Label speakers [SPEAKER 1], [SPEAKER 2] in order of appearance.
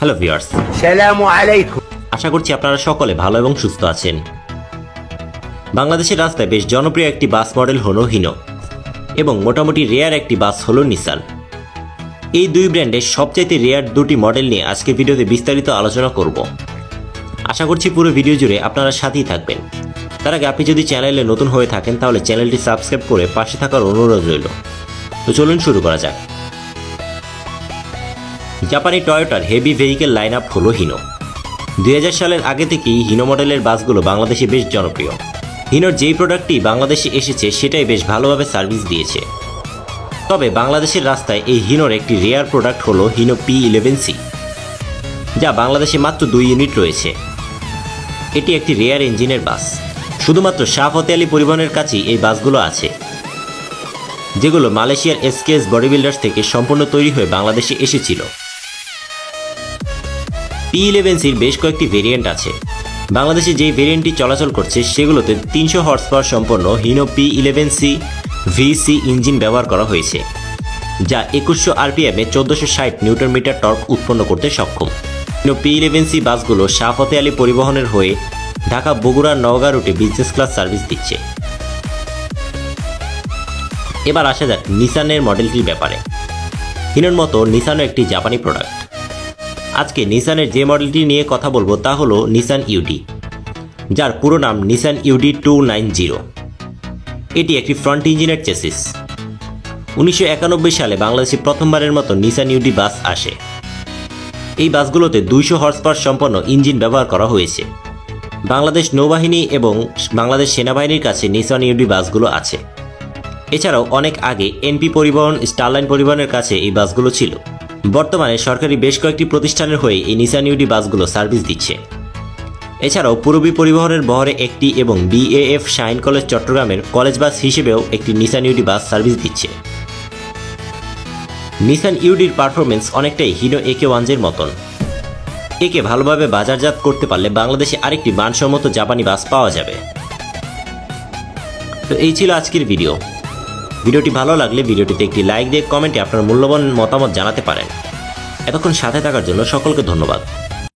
[SPEAKER 1] Hello viewers,
[SPEAKER 2] আসসালামু আলাইকুম।
[SPEAKER 1] আশা করছি আপনারা সকলে ভালো এবং সুস্থ আছেন। বাংলাদেশের রাস্তায় বেশ জনপ্রিয় একটি বাস মডেল হলো হিনো এবং মোটামুটি রেয়ার একটি বাস হলো নিসান। এই দুই ব্র্যান্ডের সবচাইতে রেয়ার দুটি মডেল নিয়ে আজকের ভিডিওতে বিস্তারিত আলোচনা করব। আশা করছি পুরো ভিডিও জুড়ে আপনারা সাথেই থাকবেন। তার আগে আপনি যদি চ্যানেলে নতুন হয়ে থাকেন তাহলে চ্যানেলটি সাবস্ক্রাইব করে পাশে থাকার অনুরোধ রইল। তো চলুন শুরু করা যাক। জাপানি টয়োটার হেভি ভেহিকেল লাইন আপ হলো হিনো। 2000 সালের আগে থেকেই হিনো মডেলের বাসগুলো বাংলাদেশে বেশ জনপ্রিয়। হিনোর যেই প্রোডাক্টটি বাংলাদেশে এসেছে সেটাই বেশ ভালোভাবে সার্ভিস দিয়েছে। তবে বাংলাদেশের রাস্তায় এই হিনোর একটি রেয়ার প্রোডাক্ট হলো হিনো P11C, যা বাংলাদেশে মাত্র 2 ইউনিট রয়েছে। এটি একটি রেয়ার ইঞ্জিনের বাস। শুধুমাত্র শাহ ফতেহ আলী পরিবহনের কাছেই এই বাসগুলো আছে, যেগুলো মালয়েশিয়ার SKS বডি বিল্ডার্স থেকে সম্পূর্ণ তৈরি হয়ে বাংলাদেশে এসেছিল। P11Cর বেশ কয়েকটি ভেরিয়েন্ট আছে। বাংলাদেশে যেই ভেরিয়েন্টটি চলাচল করছে সেগুলোতে 300 হর্স পাওয়ার সম্পন্ন হিনো P11C VC ইঞ্জিন ব্যবহার করা হয়েছে, যা 2100 RPM এ 1460 নিউটন মিটার টর্ক উৎপন্ন করতে সক্ষম। হিনো P11C বাসগুলো শাহ ফতেহ আলী পরিবহনের হয়ে ঢাকা, বগুড়া, নওগাঁ রুটে বিজনেস ক্লাস সার্ভিস দিচ্ছে। এবার আসা যাক নিসানের মডেলটির ব্যাপারে। হিনোর মতো নিসানও একটি জাপানি প্রোডাক্ট। আজকে নিসানের যে মডেলটি নিয়ে কথা বলবো তা হলো নিসান ইউডি, যার পুরো নাম নিসান ইউডি 290। এটি একটি ফ্রন্ট ইঞ্জিনের চেসিস। 1991 সালে বাংলাদেশে প্রথমবারের মতো নিসান ইউডি বাস আসে। এই বাসগুলোতে 200 হর্স পাওয়ার সম্পন্ন ইঞ্জিন ব্যবহার করা হয়েছে। বাংলাদেশ নৌবাহিনী এবং বাংলাদেশ সেনাবাহিনীর কাছে নিসান ইউডি বাসগুলো আছে। এছাড়াও অনেক আগে এনপি পরিবহন, স্টারলাইন পরিবহনের কাছে এই বাসগুলো ছিল। বর্তমানে সরকারি বেশ কয়েকটি প্রতিষ্ঠানের হয়ে এই নিসান ইউডি বাসগুলো সার্ভিস দিচ্ছে। এছাড়াও পূরবী পরিবহনের বহরে একটি এবং BAF শাহিন কলেজ চট্টগ্রামের কলেজ বাস হিসেবেও একটি নিসান ইউডি বাস সার্ভিস দিচ্ছে। নিসান ইউডির পারফরমেন্স অনেকটাই হিনো AK1 মতন। একে ভালোভাবে বাজারজাত করতে পারলে বাংলাদেশে আরেকটি মানসম্মত জাপানি বাস পাওয়া যাবে। তো এই ছিল আজকের ভিডিও। ভিডিওটি ভালো লাগলে ভিডিওটিতে একটি লাইক দিয়ে কমেন্টে আপনার মূল্যবান মতামত জানাতে পারেন। এতক্ষণ সাথে থাকার জন্য সকলকে ধন্যবাদ।